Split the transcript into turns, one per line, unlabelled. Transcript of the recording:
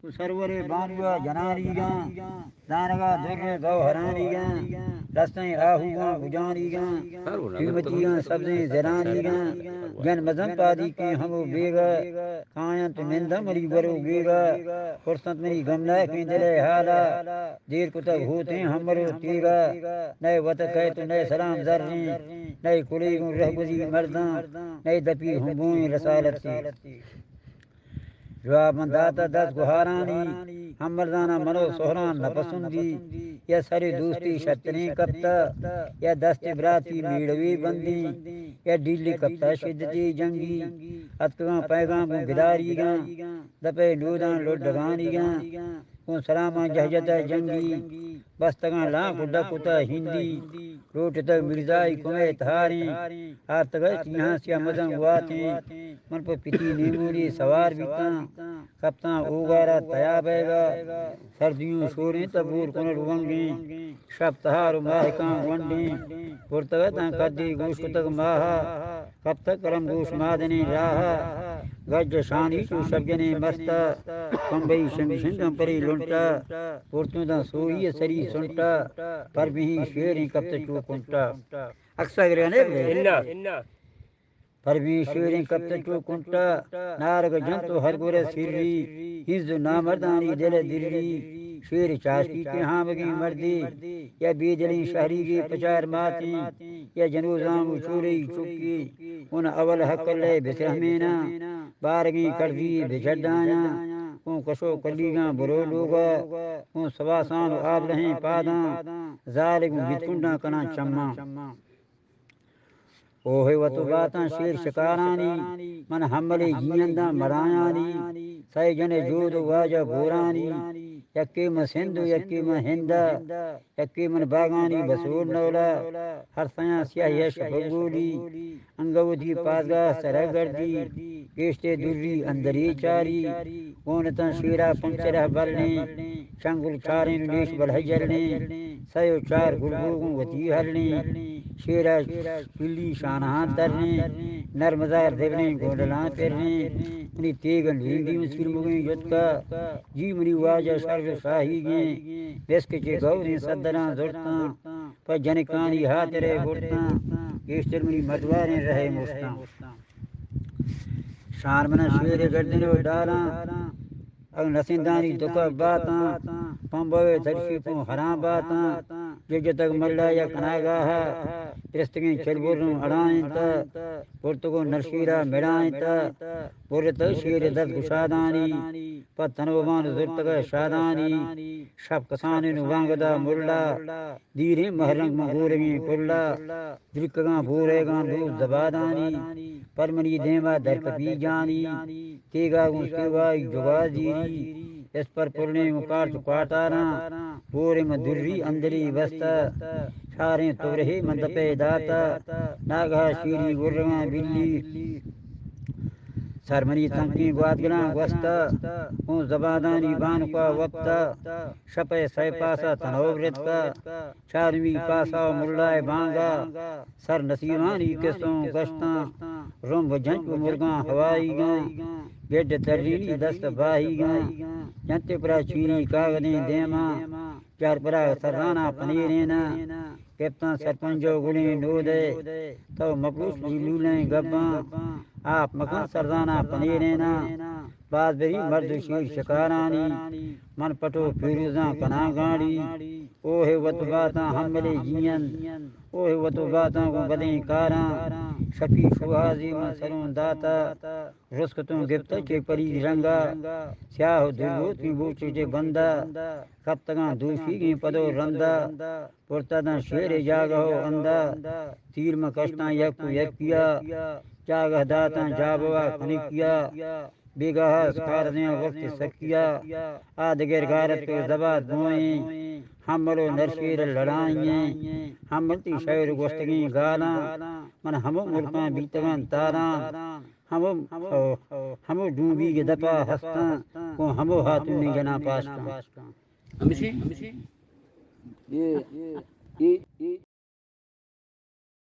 सरवरे बानुआ जनानीगा दानगा दुर्गे गौहरानीगा रस्तें राहुगा गुजानीगा कीमतीगा सब्जें जरानीगा जन मजम पादी के हमो बेगा कायंत निंदा मरी बरो गेगा फुर्सत मरी गमला के दिले हाला देर को तक होते हमरो तेगा नए वत कहे तो नए सलाम जर्री नए कुलीगुं रहबुजी मर्दा नए दपी हुंबों रसालत की जवाब मंदाता दस गुहारानी हम मर्दाना मनो सोहरान न पसंदी या सरे दोस्ती शतने कप्ता या दस्ते ब्राती मीड़वी बंदी या डीली कप्ता शिद्दती जंगी अतवा पैगाम बिदारीगा दपे लोदान लोडगानीगा उन सलामा जहजता जंगी बस्तगा लाख डकुता हिंदी रोट तक मिर्जाई कुमे थारी हाथ तक यहाँ से मदन वाते मन पर पिती नीमूली सवार बीता कप्तान उगारा तया बेगा सर्दियों शोरे तबूर कुनर वंगी शब तहार माहिका वंडी पुरतगत कद्दी गोश तक माहा कब तक करम गोश मादने राहा गज शानी चू शब्जने मस्ता कंबई शंगम परी लुंटा पुरतों दा सोई सरी सुंटा पर भी शेर कब तक चू कुंटा अक्सर रहने परमेश्वरी कब तक कुंटा नारग जंतु हर गुरे सिरी हिज नामर्दानी दिल दिल्ली शेर चाशकी के हामगी मर्दी या बीजली शहरी की पचार माती या जनूजाम चूरी चुकी उन अवल हक ले बिसहमीना बारगी करदी बिछड़ाया उन कशो कलीगा बुरो लोगा उन सवासान आब रहे पादा जालिम बितकुंडा कना चम्मा ओहे वतु बाता शेर शिकारानी मन हमले जियंदा मरायानी सही जने जोद वाजा बोरानी यक्के म सिंधु यक्के म हिंदा यक्के मन बागानी बसूर नौला हर सया स्याह यश बगोली अंगवती पागा सरगर्दी केष्टे दुर्री अंदरी चारी ओनता शेरा पंचरह बलने शंगुल चारे नुलेश बलहजरने सयो चार गुलगुगु वती हरने शेरा पिल्ली शानहा तरने नर्मदार देवने गोडला पेरने उनी तेगन हिंदी मुस्किल मुगे युद्ध जी मरी वाजा सर्व शाही गे बेस्के चे गौरी सदरा जुड़ता पर जनकानी हाथ रे बुड़ता केस्टर मरी मदवारे रहे मुस्ता शारमना शेर गर्दनो डाला अग नसिंदानी दुख बाता पंबवे धरशी को हरा बाता जग तक मल्ला या कनागाह प्रस्तगे चलबुरनु अड़ायत पुरतगो नरशीरा मिड़ायत पुरत शेर दस गुशादानी पतनोबान जुर्तग शादानी शब कसाने वांगदा मुल्ला दीरे महरंग मगोरगे कुल्ला द्रिकगा भूरेगा दो जबादानी परमनी देवा दरकपी जानी तेगा गुस्केवाई जुगाजीरी इस पर पुरने मुकार चुकातारा पूरे मधुरी अंदरी बस्ता सारे तुरहे मंदपे दाता नागा शीरी गुर्रमा बिल्ली सरमनी तंकी ग्वादगना वस्ता हूँ जबादानी बान का वक्ता शपे सै पासा तनोवृत का चारवी पासा मुल्लाए बांगा सर नसीमानी किसों गश्ता रुम वजंक मुर्गा हवाई गई गेड तर्रीनी दस्त बाही गई जंते परा चीनी कागदें देमा चार परा सरराना पनीरेना कैप्टन सरपंचो गुले नोदे तो मकलूस लूले गब्बा आप मकान सरदाना पनीरेना बाज बरी मर्द शीर शिकारानी मन पटो फिरूजा कना गाड़ी ओहे वत बाता हमले जियन ओहे वत बाता को बदे कारा शफी सुहाजी मन सरों दाता रुस्कतों गिफ्त के परी रंगा स्याह दुर्गो ती बूचे जे बंदा कब तगा दूषी की पदो रंदा पुरता शेर जागो अंदा तीर में कष्टा यकु यकिया जागह दाता जाबवा खनिकिया बेगाह स्कार ने वक्त सकिया आदगर गारत के दबा दोए हमरो नरशीर लड़ाइए हमती शहर गोस्तगी गाला मन हमो मुल्का बीतगन तारा हमो डूबी के दपा हस्ता को हमो हाथ में जना पास्ता
हमसी